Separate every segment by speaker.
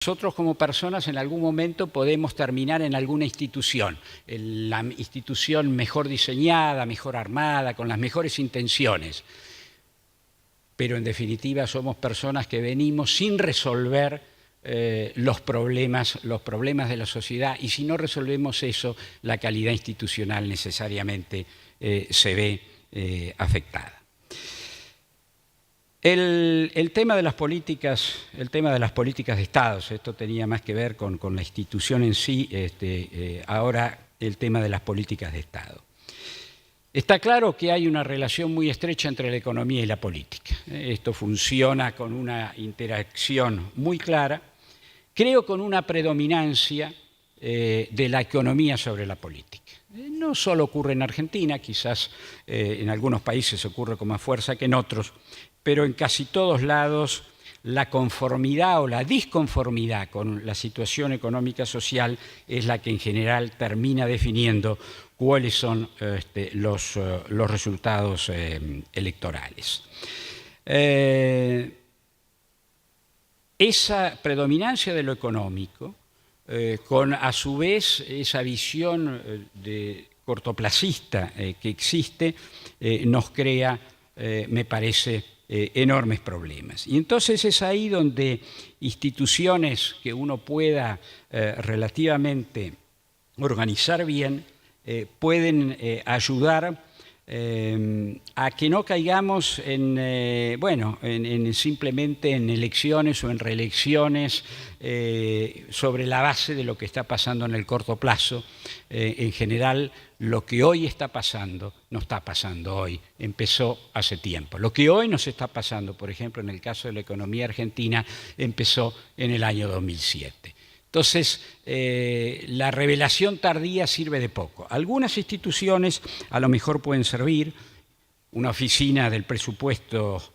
Speaker 1: Nosotros como personas en algún momento podemos terminar en alguna institución, la institución mejor diseñada, mejor armada, con las mejores intenciones. Pero en definitiva somos personas que venimos sin resolver los problemas de la sociedad, y si no resolvemos eso, la calidad institucional necesariamente se ve afectada. El tema de las políticas de Estado, esto tenía más que ver con la institución en sí, ahora el tema de las políticas de Estado. Está claro que hay una relación muy estrecha entre la economía y la política. Esto funciona con una interacción muy clara, creo con una predominancia de la economía sobre la política. No solo ocurre en Argentina, quizás en algunos países ocurre con más fuerza que en otros, pero en casi todos lados la conformidad o la disconformidad con la situación económica social es la que en general termina definiendo cuáles son los resultados electorales. Esa predominancia de lo económico, con a su vez esa visión cortoplacista que existe, nos crea, me parece, enormes problemas. Y entonces es ahí donde instituciones que uno pueda relativamente organizar bien pueden ayudar a que no caigamos simplemente en elecciones o en reelecciones sobre la base de lo que está pasando en el corto plazo. En general, lo que hoy está pasando no está pasando hoy, empezó hace tiempo. Lo que hoy nos está pasando, por ejemplo, en el caso de la economía argentina, empezó en el año 2007. Entonces, la revelación tardía sirve de poco. Algunas instituciones a lo mejor pueden servir, una oficina del presupuesto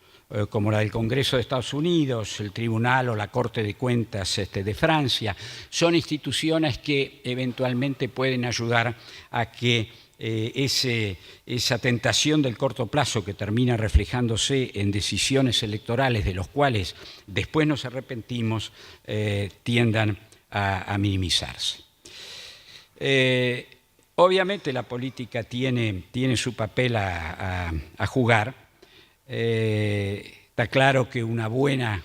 Speaker 1: como la del Congreso de Estados Unidos, el Tribunal o la Corte de Cuentas de Francia, son instituciones que eventualmente pueden ayudar a que esa tentación del corto plazo que termina reflejándose en decisiones electorales de los cuales después nos arrepentimos, tiendan a minimizarse. Obviamente la política tiene su papel a jugar. Está claro que una buena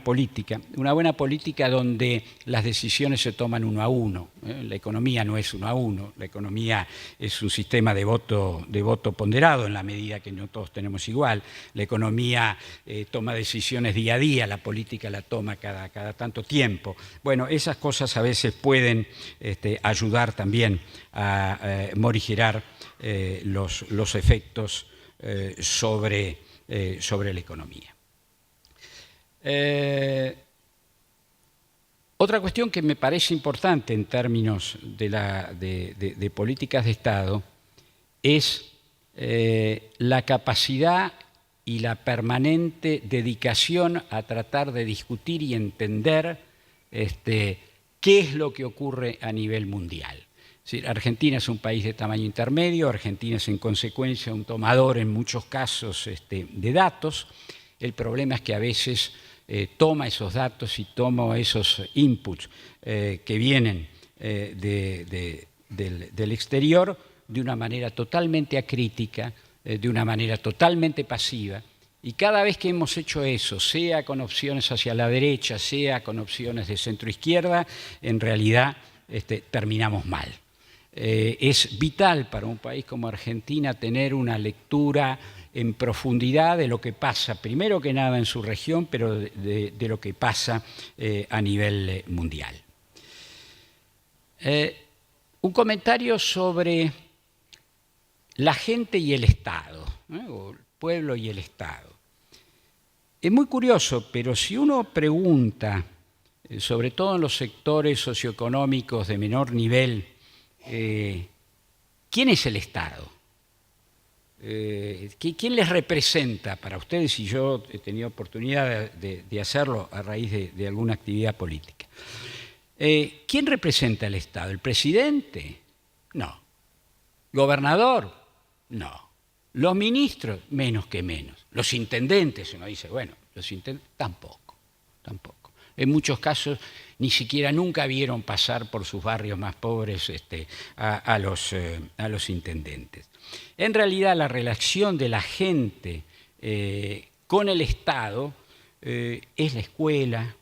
Speaker 1: política donde las decisiones se toman uno a uno. La economía no es uno a uno, la economía es un sistema de voto ponderado en la medida que no todos tenemos igual. La economía toma decisiones día a día, la política la toma cada tanto tiempo. Bueno, esas cosas a veces pueden ayudar también a morigerar los efectos sobre la economía. Otra cuestión que me parece importante en términos de políticas de Estado es la capacidad y la permanente dedicación a tratar de discutir y entender qué es lo que ocurre a nivel mundial. Es decir, Argentina es un país de tamaño intermedio, Argentina es en consecuencia un tomador en muchos casos de datos. El problema es que a veces toma esos datos y toma esos inputs que vienen del exterior de una manera totalmente acrítica, de una manera totalmente pasiva. Y cada vez que hemos hecho eso, sea con opciones hacia la derecha, sea con opciones de centro-izquierda, en realidad terminamos mal. Es vital para un país como Argentina tener una lectura en profundidad de lo que pasa, primero que nada en su región, pero de lo que pasa a nivel mundial. Un comentario sobre la gente y el Estado, o el pueblo y el Estado. Es muy curioso, pero si uno pregunta, sobre todo en los sectores socioeconómicos de menor nivel, ¿quién es el Estado? ¿Quién les representa para ustedes? Y yo he tenido oportunidad de hacerlo a raíz de alguna actividad política. ¿Quién representa al Estado? ¿El presidente? No. ¿Gobernador? No. ¿Los ministros? Menos que menos. ¿Los intendentes? Uno dice, bueno, los intendentes tampoco. En muchos casos ni siquiera nunca vieron pasar por sus barrios más pobres a los intendentes. En realidad la relación de la gente con el Estado es la escuela,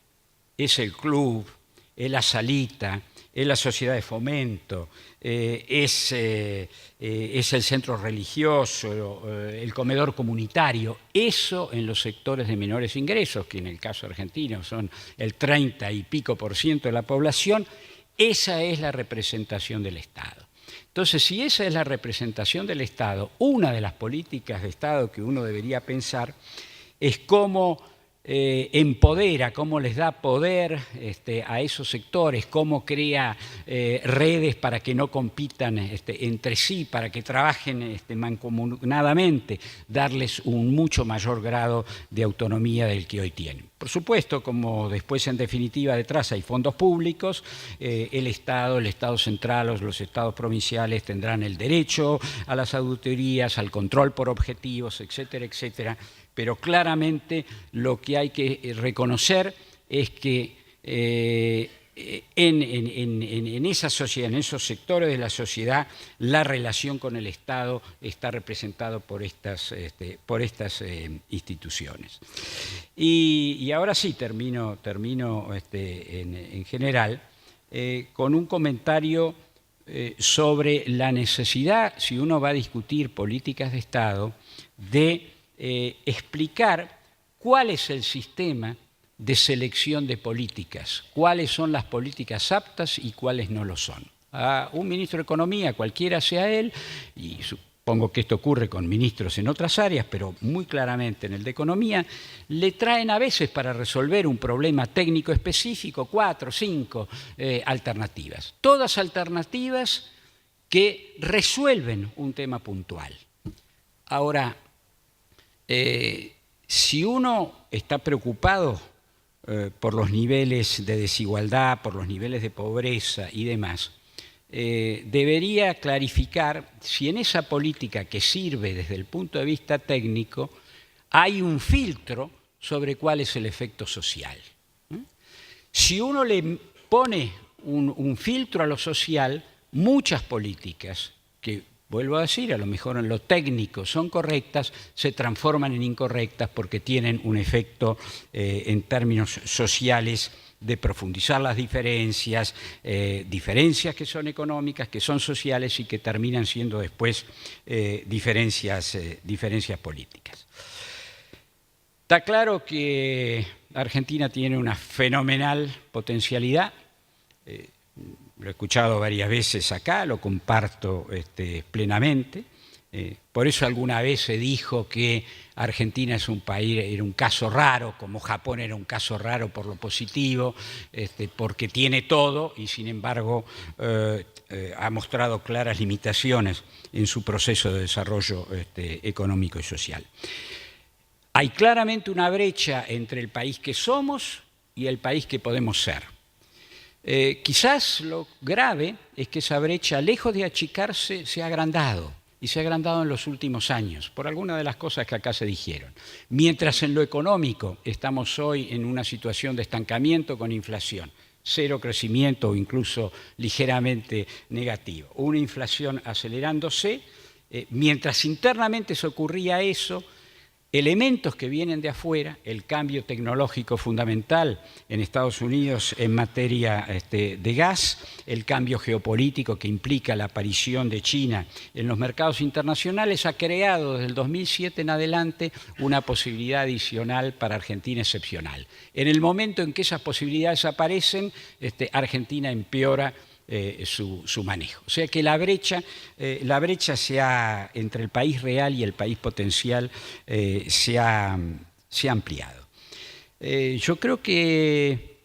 Speaker 1: es el club, es la salita, es la sociedad de fomento, es el centro religioso, el comedor comunitario. Eso en los sectores de menores ingresos, que en el caso argentino son el 30 y pico % de la población, esa es la representación del Estado. Entonces, si esa es la representación del Estado, una de las políticas de Estado que uno debería pensar es cómo empodera, cómo les da poder a esos sectores, cómo crea redes para que no compitan entre sí, para que trabajen mancomunadamente, darles un mucho mayor grado de autonomía del que hoy tienen. Por supuesto, como después en definitiva detrás hay fondos públicos, el Estado central o los estados provinciales tendrán el derecho a las auditorías, al control por objetivos, etcétera, etcétera. Pero claramente lo que hay que reconocer es que en esa sociedad, en esos sectores de la sociedad, la relación con el Estado está representado por estas instituciones. Y ahora sí termino en general con un comentario sobre la necesidad, si uno va a discutir políticas de Estado, de explicar cuál es el sistema de selección de políticas, cuáles son las políticas aptas y cuáles no lo son. A un ministro de Economía, cualquiera sea él, y supongo que esto ocurre con ministros en otras áreas, pero muy claramente en el de Economía, le traen a veces para resolver un problema técnico específico 4 o 5 alternativas. Todas alternativas que resuelven un tema puntual. Ahora, si uno está preocupado por los niveles de desigualdad, por los niveles de pobreza y demás, debería clarificar si en esa política que sirve desde el punto de vista técnico hay un filtro sobre cuál es el efecto social. Si uno le pone un filtro a lo social, muchas políticas que, vuelvo a decir, a lo mejor en lo técnico son correctas, se transforman en incorrectas porque tienen un efecto en términos sociales de profundizar las diferencias, diferencias que son económicas, que son sociales y que terminan siendo después diferencias políticas. Está claro que Argentina tiene una fenomenal potencialidad. Lo he escuchado varias veces acá, lo comparto plenamente. Por eso alguna vez se dijo que Argentina es un país, era un caso raro, como Japón era un caso raro por lo positivo, porque tiene todo y sin embargo ha mostrado claras limitaciones en su proceso de desarrollo económico y social. Hay claramente una brecha entre el país que somos y el país que podemos ser. Quizás lo grave es que esa brecha, lejos de achicarse, se ha agrandado, y se ha agrandado en los últimos años, por algunas de las cosas que acá se dijeron. Mientras en lo económico estamos hoy en una situación de estancamiento con inflación, cero crecimiento o incluso ligeramente negativo, una inflación acelerándose, mientras internamente se ocurría eso, elementos que vienen de afuera, el cambio tecnológico fundamental en Estados Unidos en materia de gas, el cambio geopolítico que implica la aparición de China en los mercados internacionales, ha creado desde el 2007 en adelante una posibilidad adicional para Argentina excepcional. En el momento en que esas posibilidades aparecen, Argentina empeora su manejo. O sea que la brecha entre el país real y el país potencial se ha ampliado. Yo creo que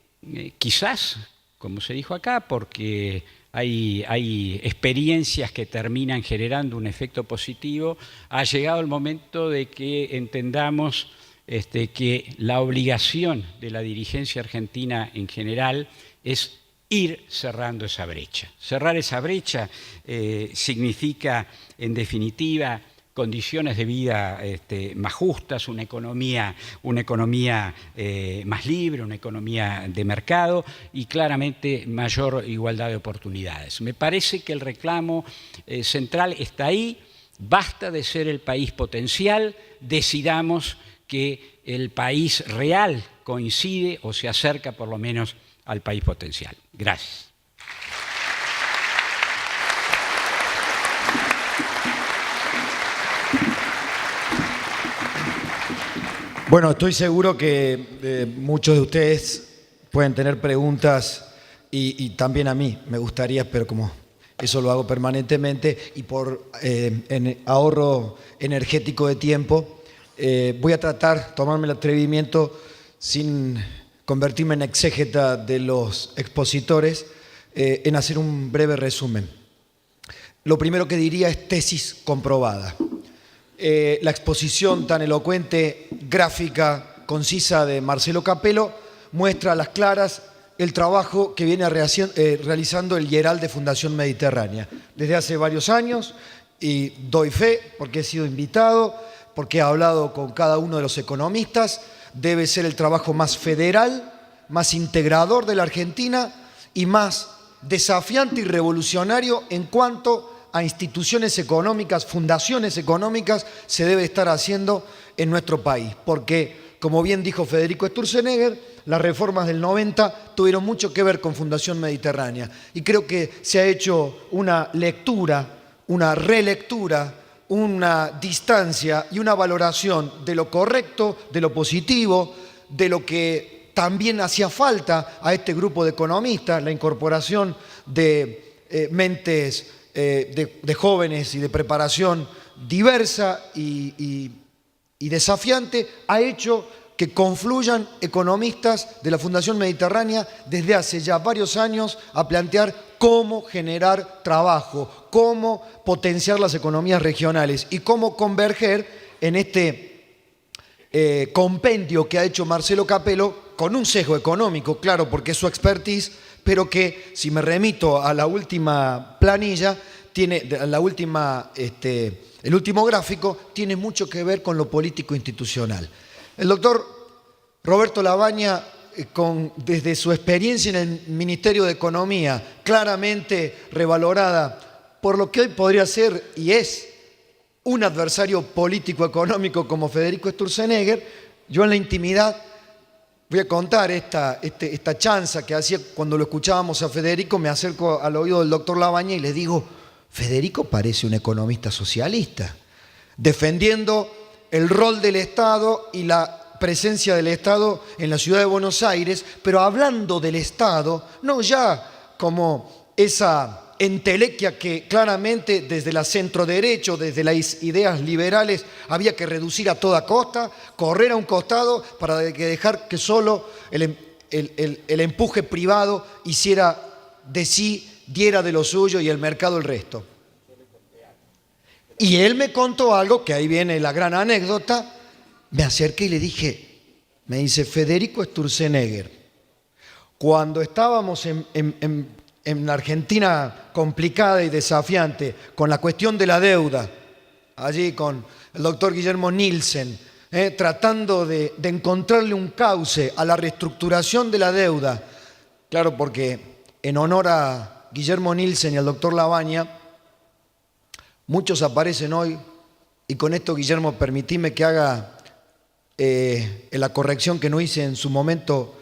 Speaker 1: quizás, como se dijo acá, porque hay experiencias que terminan generando un efecto positivo, ha llegado el momento de que entendamos que la obligación de la dirigencia argentina en general es ir cerrando esa brecha. Cerrar esa brecha significa, en definitiva, condiciones de vida más justas, una economía más libre, una economía de mercado y claramente mayor igualdad de oportunidades. Me parece que el reclamo central está ahí. Basta de ser el país potencial, decidamos que el país real coincide o se acerca por lo menos al país potencial. Gracias.
Speaker 2: Bueno, estoy seguro que muchos de ustedes pueden tener preguntas y también a mí me gustaría, pero como eso lo hago permanentemente y por ahorro energético de tiempo, voy a tomarme el atrevimiento sin convertirme en exégeta de los expositores, en hacer un breve resumen. Lo primero que diría es tesis comprobada. La exposición tan elocuente, gráfica, concisa de Marcelo Capello muestra a las claras el trabajo que viene realizando el IERAL de Fundación Mediterránea desde hace varios años, y doy fe porque he sido invitado, porque he hablado con cada uno de los economistas. Debe ser el trabajo más federal, más integrador de la Argentina y más desafiante y revolucionario en cuanto a instituciones económicas, fundaciones económicas, se debe estar haciendo en nuestro país. Porque, como bien dijo Federico Sturzenegger, las reformas del 90 tuvieron mucho que ver con Fundación Mediterránea. Y creo que se ha hecho una lectura, una relectura, una distancia y una valoración de lo correcto, de lo positivo, de lo que también hacía falta a este grupo de economistas, la incorporación de mentes de jóvenes y de preparación diversa y desafiante, ha hecho que confluyan economistas de la Fundación Mediterránea desde hace ya varios años a plantear cómo generar trabajo, cómo potenciar las economías regionales y cómo converger en este compendio que ha hecho Marcelo Capello con un sesgo económico, claro, porque es su expertise, pero que, si me remito a la última planilla, el último gráfico, tiene mucho que ver con lo político-institucional. El doctor Roberto Labaña, desde su experiencia en el Ministerio de Economía, claramente revalorada por lo que hoy podría ser y es un adversario político-económico como Federico Sturzenegger, yo en la intimidad voy a contar esta chanza que hacía cuando lo escuchábamos a Federico. Me acerco al oído del doctor Labaña y le digo: Federico parece un economista socialista, defendiendo el rol del Estado y la presencia del Estado en la ciudad de Buenos Aires, pero hablando del Estado, no ya como esa entelequia que claramente desde la centroderecha, desde las ideas liberales, había que reducir a toda costa, correr a un costado para dejar que solo el empuje privado hiciera de sí, diera de lo suyo y el mercado el resto. Y él me contó algo, que ahí viene la gran anécdota. Me acerqué y le dije, me dice: Federico Sturzenegger, cuando estábamos en la Argentina complicada y desafiante, con la cuestión de la deuda, allí con el doctor Guillermo Nielsen, tratando de encontrarle un cauce a la reestructuración de la deuda, claro, porque en honor a Guillermo Nielsen y al doctor Labaña, muchos aparecen hoy, y con esto, Guillermo, permitime que haga la corrección que no hice en su momento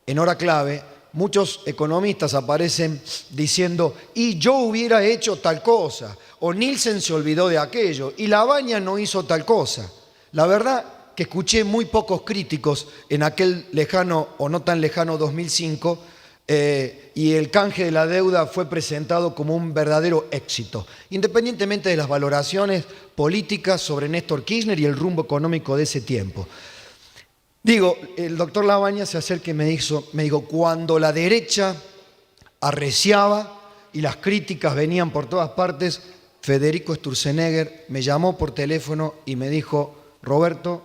Speaker 2: en hora clave. Muchos economistas aparecen diciendo: y yo hubiera hecho tal cosa, o Nielsen se olvidó de aquello, y Labaña no hizo tal cosa. La verdad que escuché muy pocos críticos en aquel lejano o no tan lejano 2005, y el canje de la deuda fue presentado como un verdadero éxito, independientemente de las valoraciones políticas sobre Néstor Kirchner y el rumbo económico de ese tiempo. Digo, el doctor Labaña se acerca y me dijo, cuando la derecha arreciaba y las críticas venían por todas partes, Federico Sturzenegger me llamó por teléfono y me dijo: Roberto,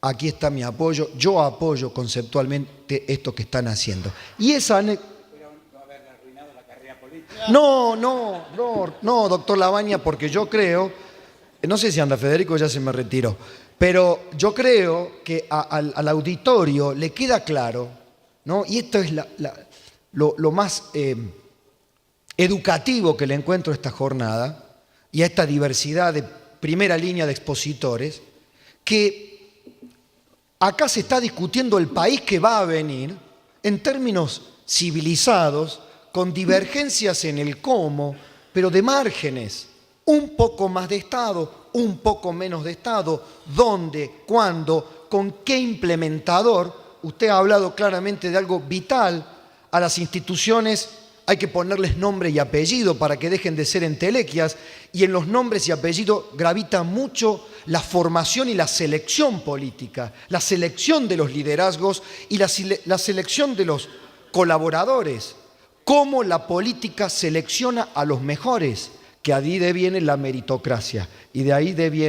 Speaker 2: aquí está mi apoyo, yo apoyo conceptualmente esto que están haciendo. Y esa anécdota... No, doctor Labaña, porque yo creo, No sé si anda Federico, ya se me retiró. Pero yo creo que al auditorio le queda claro, ¿no? Y esto es lo más educativo que le encuentro a esta jornada y a esta diversidad de primera línea de expositores, que acá se está discutiendo el país que va a venir en términos civilizados, con divergencias en el cómo, pero de márgenes. Un poco más de Estado, un poco menos de Estado, dónde, cuándo, con qué implementador. Usted ha hablado claramente de algo vital. A las instituciones hay que ponerles nombre y apellido para que dejen de ser entelequias, y en los nombres y apellidos gravita mucho la formación y la selección política, la selección de los liderazgos y la selección de los colaboradores. Cómo la política selecciona a los mejores, que ahí deviene la meritocracia y de ahí deviene